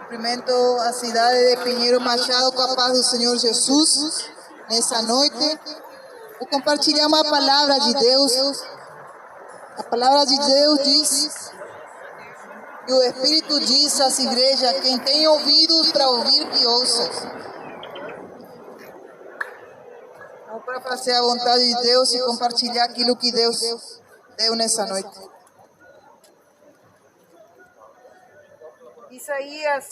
Cumprimento a cidade de Pinheiro Machado com a paz do Senhor Jesus nessa noite. Vou compartilhar uma palavra de Deus. A palavra de Deus diz, e o Espírito diz às igrejas: quem tem ouvidos para ouvir, que ouça. Vamos para fazer a vontade de Deus e compartilhar aquilo que Deus deu nessa noite. Isaías,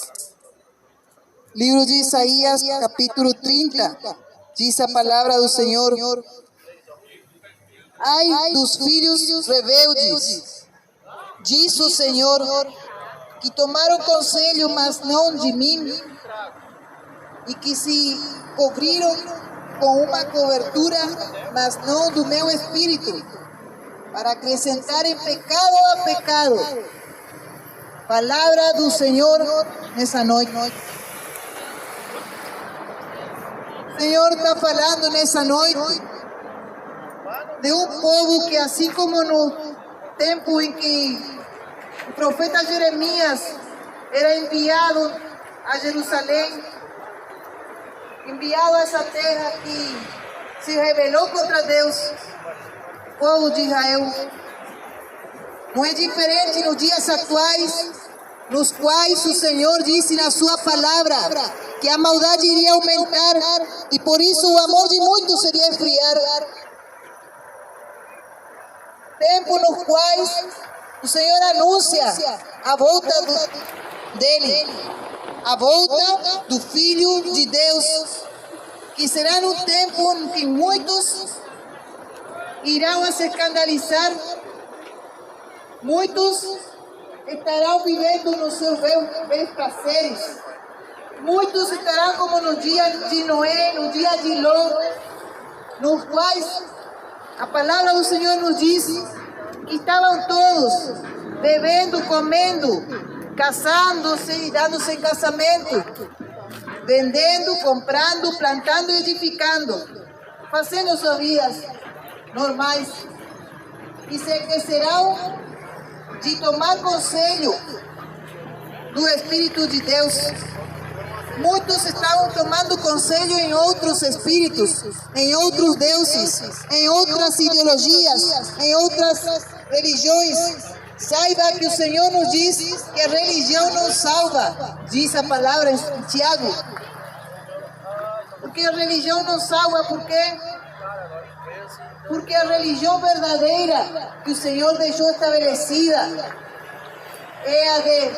livro de Isaías, capítulo 30, diz a palavra do Senhor: ai dos filhos rebeldes, diz o Senhor, que tomaram conselho, mas não de mim, e que se cobriram com uma cobertura, mas não do meu espírito, para acrescentarem pecado a pecado. Palavra do Senhor nessa noite. O Senhor está falando nessa noite de um povo que, assim como no tempo em que o profeta Jeremias era enviado a Jerusalém, enviado a essa terra que se rebelou contra Deus, o povo de Israel. Não é diferente nos dias atuais, nos quais o Senhor disse na sua palavra que a maldade iria aumentar e por isso o amor de muitos seria esfriar. Tempos nos quais o Senhor anuncia a volta dele, a volta do Filho de Deus, que será num tempo em que muitos irão a se escandalizar. Muitos estarão vivendo nos seus bens prazeres. Muitos estarão como no dia de Noé, no dia de Ló, nos quais a palavra do Senhor nos diz que estavam todos bebendo, comendo, casando-se e dando-se em casamento, vendendo, comprando, plantando e edificando, fazendo suas vidas normais, e se esquecerão de tomar conselho do Espírito de Deus. Muitos estavam tomando conselho em outros espíritos, em outros deuses, em outras ideologias, em outras religiões. Saiba que o Senhor nos diz que a religião não salva, diz a palavra em Tiago. Porque a religião não salva, por quê? Porque a religião verdadeira que o Senhor deixou estabelecida é a de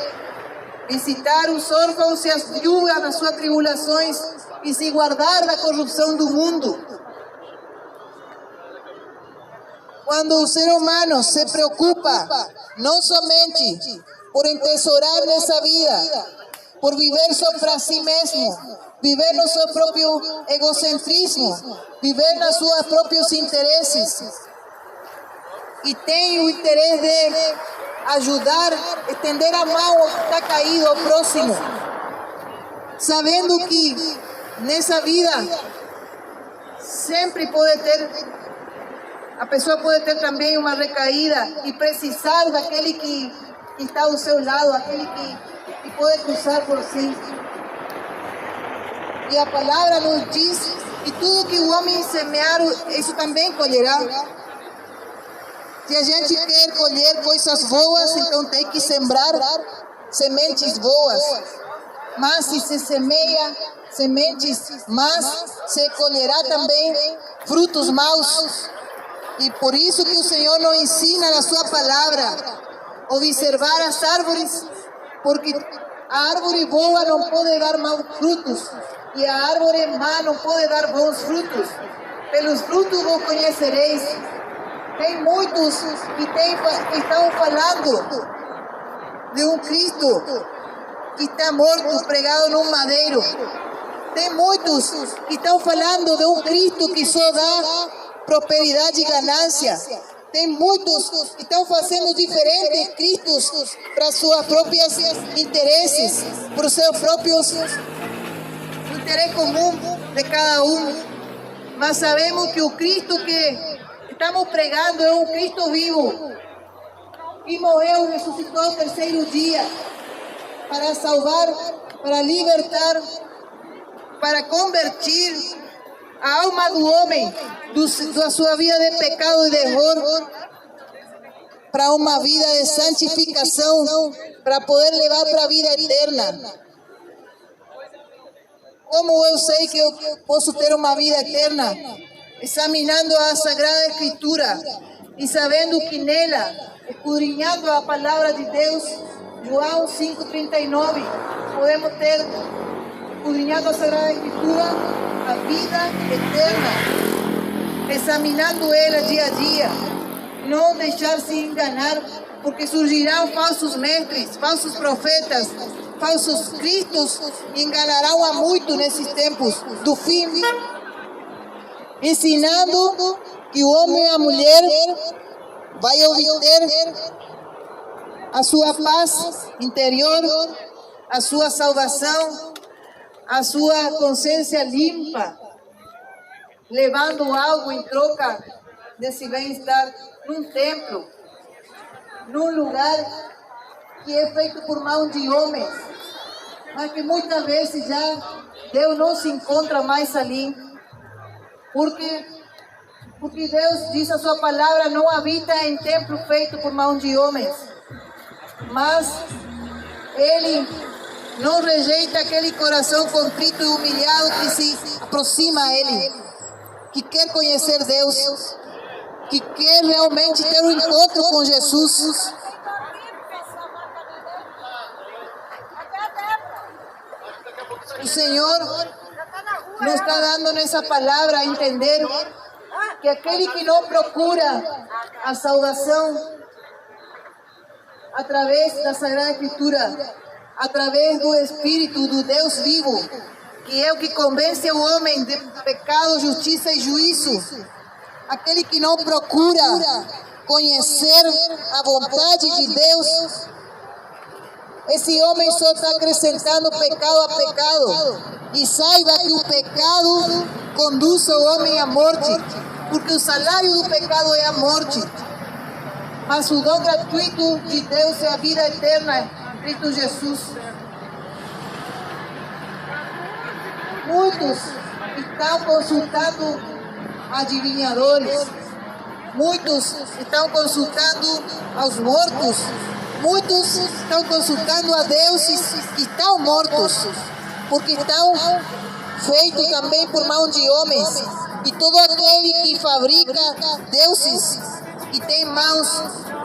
visitar os órfãos e as viúvas nas suas tribulações e se guardar da corrupção do mundo. Quando o ser humano se preocupa não somente por entesourar nessa vida, por viver só para si mesmo, viver no seu próprio egocentrismo, viver nos seus próprios interesses, e tem o interesse de ajudar, estender a mão ao que está caído, ao próximo, sabendo que nessa vida sempre pode ter, a pessoa pode ter também uma recaída e precisar daquele que está ao seu lado, aquele que pode cruzar por si. E a palavra nos diz que tudo que o homem semear, isso também colherá. Se a gente quer colher coisas boas, então tem que sembrar sementes boas. Mas se se semeia sementes más, se colherá também frutos maus. E por isso que o Senhor nos ensina na sua palavra observar as árvores, porque a árvore boa não pode dar maus frutos, e a árvore má não pode dar bons frutos. Pelos frutos vos conhecereis. Tem muitos que estão falando de um Cristo que está morto, pregado num madeiro. Tem muitos que estão falando de um Cristo que só dá prosperidade e ganância. Tem muitos que estão fazendo diferentes cristos para seus próprios interesses, para os seus próprios interesse comum de cada um. Mas sabemos que o Cristo que estamos pregando é um Cristo vivo, e morreu e ressuscitou ao terceiro dia. para salvar, para libertar, para convertir a alma do homem da sua vida de pecado e de erro para uma vida de santificação, para poder levar para a vida eterna. Como eu sei que eu posso ter uma vida eterna? Examinando a Sagrada Escritura e sabendo que nela, escudriñando a palavra de Deus, João 5:39, podemos ter, escudriñando a Sagrada Escritura, a vida eterna, examinando ela dia a dia, não deixar-se enganar, porque surgirão falsos mestres, falsos profetas, falsos cristos, e enganarão a muitos nesses tempos do fim, ensinando que o homem e a mulher vai obter a sua paz interior, a sua salvação, a sua consciência limpa, levando algo em troca desse bem-estar num templo, num lugar que é feito por mão de homens, mas que muitas vezes já Deus não se encontra mais ali, porque Deus diz a sua palavra, não habita em templo feito por mão de homens, mas Ele não rejeita aquele coração contrito e humilhado que se aproxima a Ele, que quer conhecer Deus, que quer realmente ter um encontro com Jesus. O Senhor nos está dando nessa palavra a entender que aquele que não procura a salvação através da Sagrada Escritura, através do Espírito do Deus vivo, que é o que convence o homem de pecado, justiça e juízo, aquele que não procura conhecer a vontade de Deus, esse homem só está acrescentando pecado a pecado. E saiba que o pecado conduz o homem à morte, porque o salário do pecado é a morte. Mas o dom gratuito de Deus é a vida eterna em Cristo Jesus. Muitos estão consultando adivinhadores, muitos estão consultando aos mortos, muitos estão consultando a deuses que estão mortos, porque estão feitos também por mão de homens. E todo aquele que fabrica deuses, que tem mãos,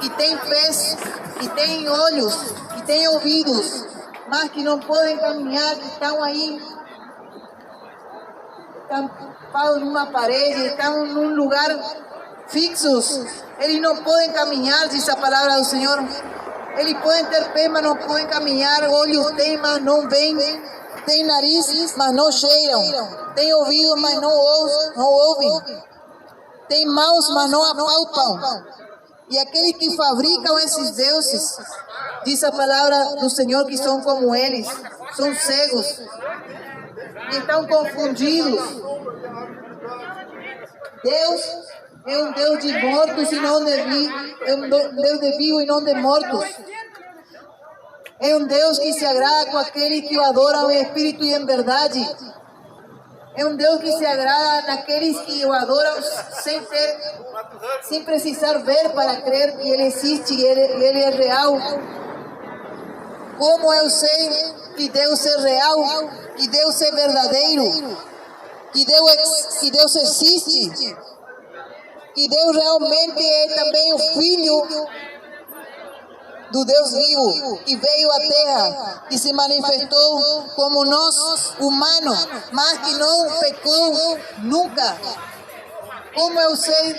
que tem pés, que tem olhos, que tem ouvidos, mas que não podem caminhar, que estão aí, estampados numa parede, estão num lugar fixos, eles não podem caminhar, diz a palavra do Senhor. Eles podem ter pé, mas não podem caminhar, olhos têm, mas não veem, tem nariz, mas não cheiram, tem ouvido, mas não ouvem, tem mãos, mas não apalpam. E aqueles que fabricam esses deuses, diz a palavra do Senhor, que são como eles, são cegos, e estão confundidos. Deus é um Deus de mortos e não de vivos, é um Deus de vivos e não de mortos. É um Deus que se agrada com aqueles que o adoram em espírito e em verdade. É um Deus que se agrada naqueles que o adoram sem precisar ver para crer que Ele existe e Ele é real. Como eu sei que Deus é real, que Deus é verdadeiro, que Deus existe, que Deus realmente é também o Filho do Deus vivo, que veio à terra e se manifestou como nós, humanos, mas que não pecou nunca. Como eu sei?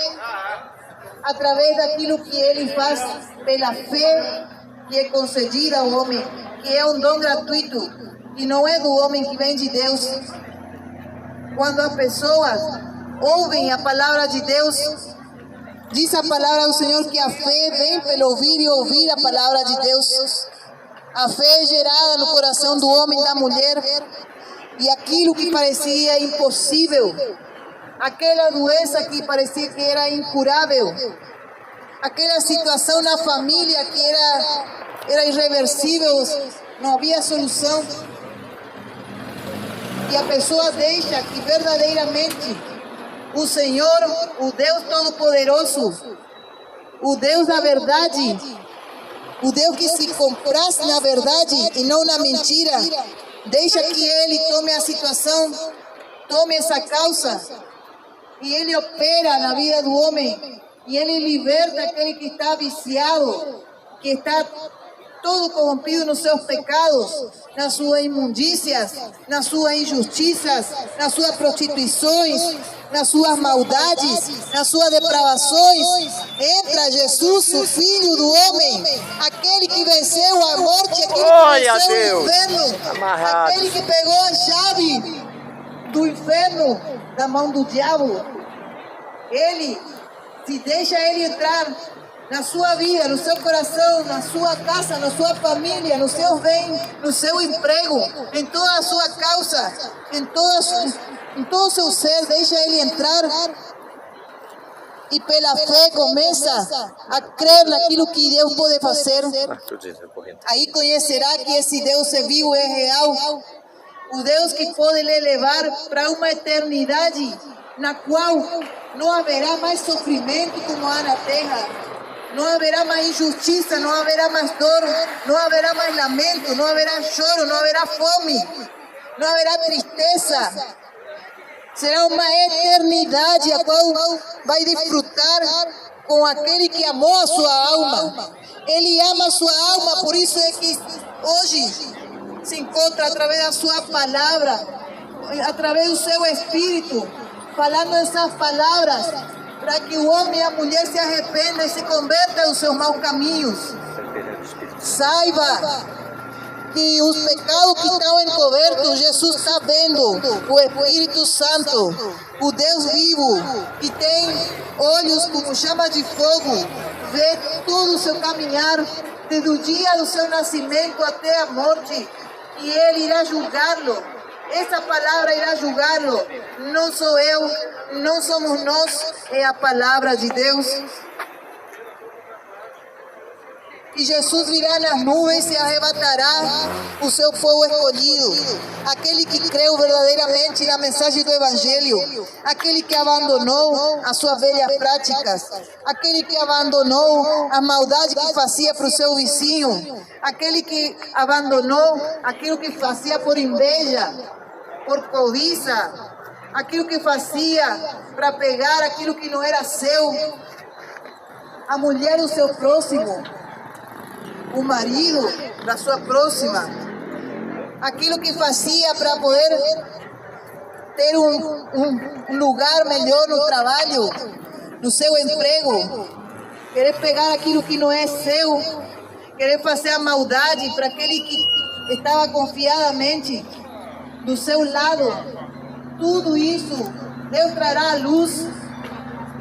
Através daquilo que Ele faz pela fé que é concedida ao homem, que é um dom gratuito, e não é do homem, que vem de Deus. Quando as pessoas ouvem a palavra de Deus, diz a palavra do Senhor que a fé vem pelo ouvir e ouvir a palavra de Deus. A fé é gerada no coração do homem e da mulher, e aquilo que parecia impossível, aquela doença que parecia que era incurável, aquela situação na família que era irreversível, não havia solução. E a pessoa deixa que verdadeiramente o Senhor, o Deus Todo-Poderoso, o Deus da verdade, o Deus que se comprasse na verdade e não na mentira, deixa que Ele tome a situação, tome essa causa, e Ele opera na vida do homem, e Ele liberta aquele que está viciado, que está todo corrompido nos seus pecados, nas suas imundícias, nas suas injustiças, nas suas prostituições, nas suas maldades, nas suas depravações. Entra Jesus, o Filho do Homem, aquele que venceu a morte, aquele que venceu o inferno, aquele que pegou a chave do inferno da mão do diabo. Ele, se deixa Ele entrar na sua vida, no seu coração, na sua casa, na sua família, no seu bem, no seu emprego, em toda a sua causa, em todo o seu ser, deixa Ele entrar e pela fé começa a crer naquilo que Deus pode fazer. Aí conhecerá que esse Deus é vivo, é real, o Deus que pode lhe levar para uma eternidade na qual não haverá mais sofrimento como há na terra. Não haverá mais injustiça, não haverá mais dor, não haverá mais lamento, não haverá choro, não haverá fome, não haverá tristeza. Será uma eternidade a qual vai desfrutar com aquele que amou a sua alma. Ele ama a sua alma, por isso é que hoje se encontra através da sua palavra, através do seu Espírito, falando essas palavras, para que o homem e a mulher se arrependam e se convertam dos seus maus caminhos. Saiba que os pecados que estão encobertos, Jesus está vendo. O Espírito Santo, o Deus vivo, que tem olhos como chamas de fogo, vê todo o seu caminhar, desde o dia do seu nascimento até a morte, e Ele irá julgá-lo. Essa palavra irá julgá-lo. Não sou eu, não somos nós, é a palavra de Deus. E Jesus virá nas nuvens e arrebatará o seu povo escolhido, aquele que creu verdadeiramente na mensagem do Evangelho, aquele que abandonou as suas velhas práticas, aquele que abandonou a maldade que fazia para o seu vizinho, aquele que abandonou aquilo que fazia por inveja, por cobiça, aquilo que fazia para pegar aquilo que não era seu, a mulher do seu próximo, o marido da sua próxima, aquilo que fazia para poder ter um lugar melhor no trabalho, no seu emprego, querer pegar aquilo que não é seu, querer fazer a maldade para aquele que estava confiadamente do seu lado. Tudo isso Deus trará à luz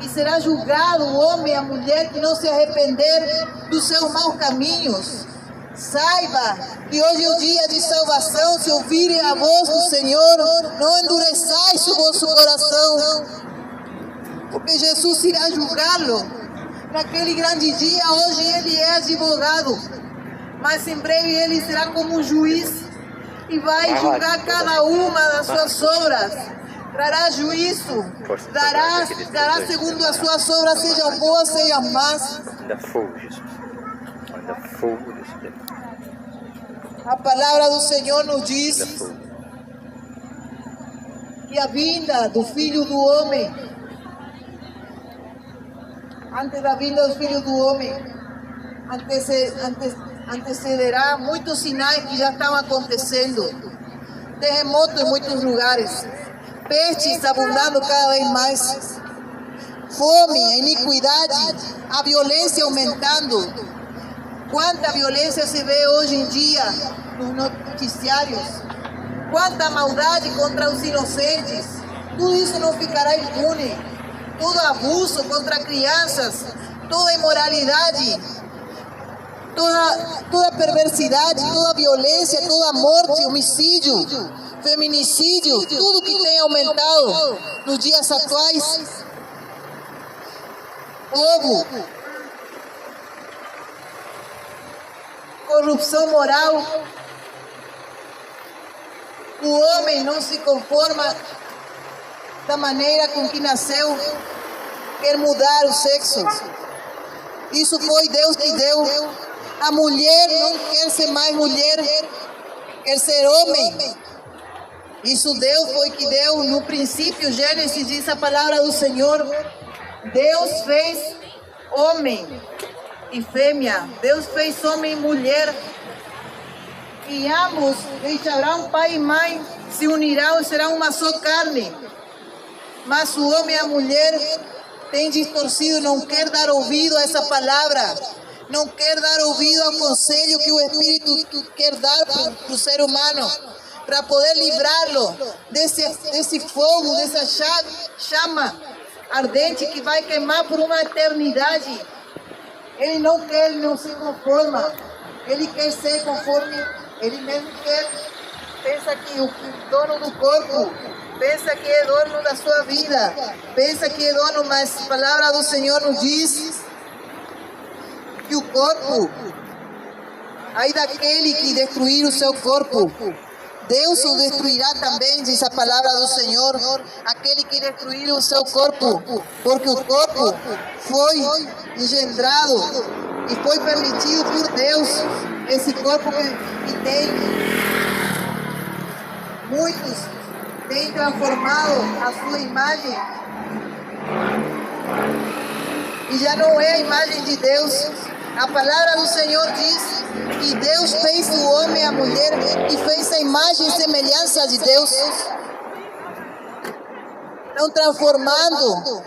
e será julgado o homem e a mulher que não se arrepender dos seus maus caminhos. Saiba que hoje é o dia de salvação. Se ouvirem a voz do Senhor, não endureçais o vosso coração, porque Jesus irá julgá-lo naquele grande dia. Hoje Ele é advogado, mas em breve Ele será como um juiz e vai julgar cada uma das suas obras. Trará juízo, dará segundo as suas obras, sejam boas, sejam más. Ainda fogo, Jesus. Ainda fogo desse tempo. A palavra do Senhor nos diz que a vinda do Filho do Homem, antes da vinda do Filho do Homem, antecederá muitos sinais que já estão acontecendo. Terremotos em muitos lugares, pestes abundando cada vez mais, fome, a iniquidade, a violência aumentando. Quanta violência se vê hoje em dia nos noticiários, quanta maldade contra os inocentes. Tudo isso não ficará impune. Todo abuso contra crianças, toda imoralidade, toda perversidade, toda violência, toda morte, homicídio, feminicídio, tudo que tem aumentado nos dias atuais. Roubo, corrupção moral, O homem não se conforma da maneira com que nasceu, quer mudar o sexo. Isso foi Deus que deu. A mulher não quer ser mais mulher, quer ser homem. Isso Deus foi que deu. No princípio, Gênesis diz a palavra do Senhor. Deus fez homem e fêmea. Deus fez homem e mulher. E ambos deixarão pai e mãe, se unirão e serão uma só carne. Mas o homem e a mulher têm distorcido, não quer dar ouvido a essa palavra. Não quer dar ouvido ao conselho que o Espírito quer dar para o ser humano, para poder livrá-lo desse fogo, dessa chama ardente que vai queimar por uma eternidade. Ele não quer, ele não se conforma. Ele quer ser conforme ele mesmo quer. Pensa que o dono do corpo, pensa que é dono da sua vida, pensa que é dono, mas a palavra do Senhor nos diz que o corpo, ai daquele que destruir o seu corpo, Deus o destruirá também, diz a palavra do Senhor, aquele que destruir o seu corpo, porque o corpo foi engendrado e foi permitido por Deus, esse corpo que tem, muitos têm transformado a sua imagem, e já não é a imagem de Deus. A palavra do Senhor diz que Deus fez o homem e a mulher e fez a imagem e semelhança de Deus. Estão transformando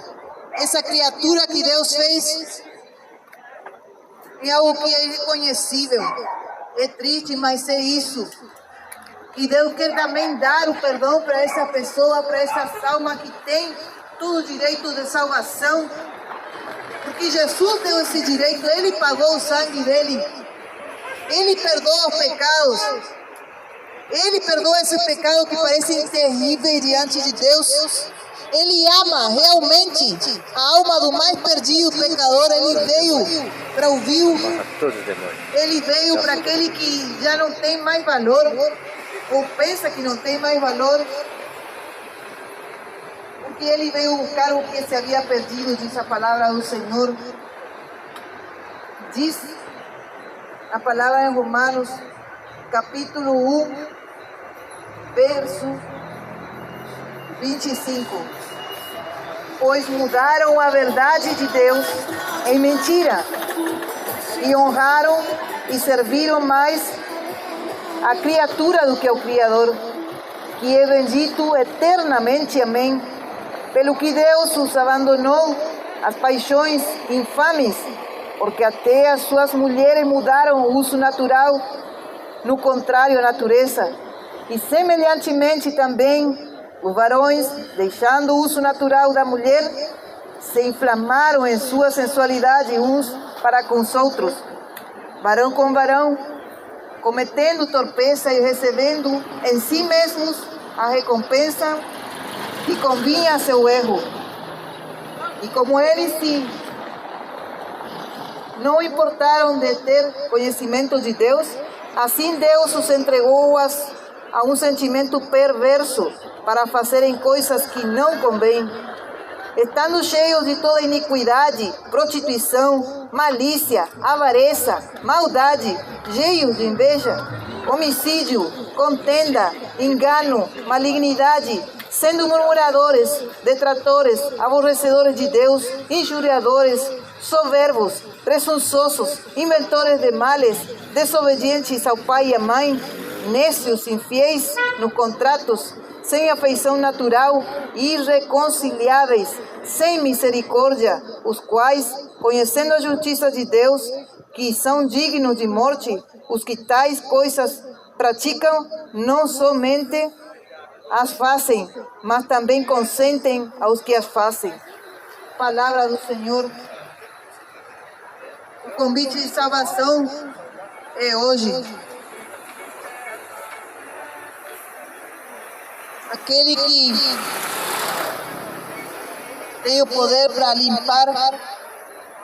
essa criatura que Deus fez em algo que é irreconhecível. É triste, mas é isso. E Deus quer também dar o perdão para essa pessoa, para essas almas que têm todo o direito de salvação. Porque Jesus deu esse direito, Ele pagou o sangue dEle. Ele perdoa os pecados. Ele perdoa esses pecados que parecem terríveis diante de Deus. Ele ama realmente a alma do mais perdido pecador. Ele veio para o vil. Ele veio para aquele que já não tem mais valor, ou pensa que não tem mais valor. Porque ele veio buscar o que se havia perdido, diz a palavra do Senhor. Diz a palavra em Romanos, capítulo 1, verso 25. Pois mudaram a verdade de Deus em mentira, e honraram e serviram mais a criatura do que ao Criador, que é bendito eternamente. Amém. Pelo que Deus os abandonou às paixões infames, porque até as suas mulheres mudaram o uso natural, no contrário à natureza. E semelhantemente também os varões, deixando o uso natural da mulher, se inflamaram em sua sensualidade uns para com os outros, varão com varão, cometendo torpeza e recebendo em si mesmos a recompensa que convinha a seu erro. E como eles não importaram de ter conhecimento de Deus, assim Deus os entregou a um sentimento perverso para fazerem coisas que não convêm, estando cheios de toda iniquidade, prostituição, malícia, avareza, maldade, cheios de inveja, homicídio, contenda, engano, malignidade, sendo murmuradores, detratores, aborrecedores de Deus, injuriadores, soberbos, presunçosos, inventores de males, desobedientes ao pai e à mãe, nécios, infiéis nos contratos, sem afeição natural, irreconciliáveis, sem misericórdia, os quais, conhecendo a justiça de Deus, que são dignos de morte, os que tais coisas praticam, não somente as fazem, mas também consentem aos que as fazem. Palavra do Senhor. O convite de salvação é hoje. Aquele que tem o poder para limpar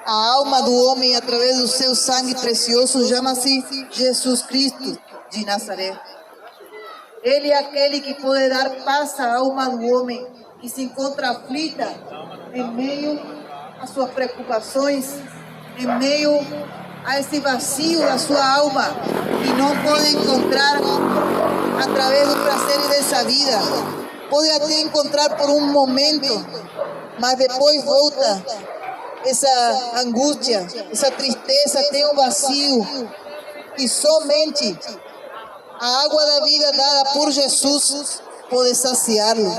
a alma do homem através do seu sangue precioso chama-se Jesus Cristo de Nazaré. Ele é aquele que pode dar paz à alma do homem que se encontra aflita em meio às suas preocupações, em meio a esse vazio da sua alma que não pode encontrar através dos prazeres dessa vida. Pode até encontrar por um momento, mas depois volta essa angústia, essa tristeza, tem um vazio que somente a água da vida dada por Jesus pode saciá-lo.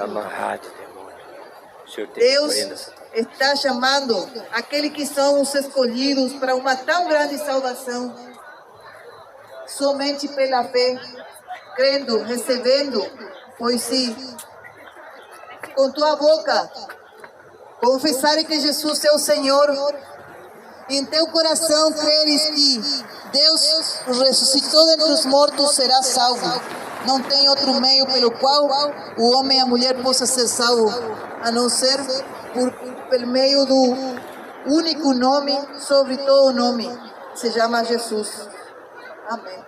Deus está chamando aqueles que são os escolhidos para uma tão grande salvação, somente pela fé, crendo, recebendo, pois se com tua boca confessares que Jesus é o Senhor, e em teu coração creres que Deus o ressuscitou dentre os mortos, será salvo. Não tem outro meio pelo qual o homem e a mulher possa ser salvo, a não ser por meio do único nome sobre todo nome, se chama Jesus. Amém.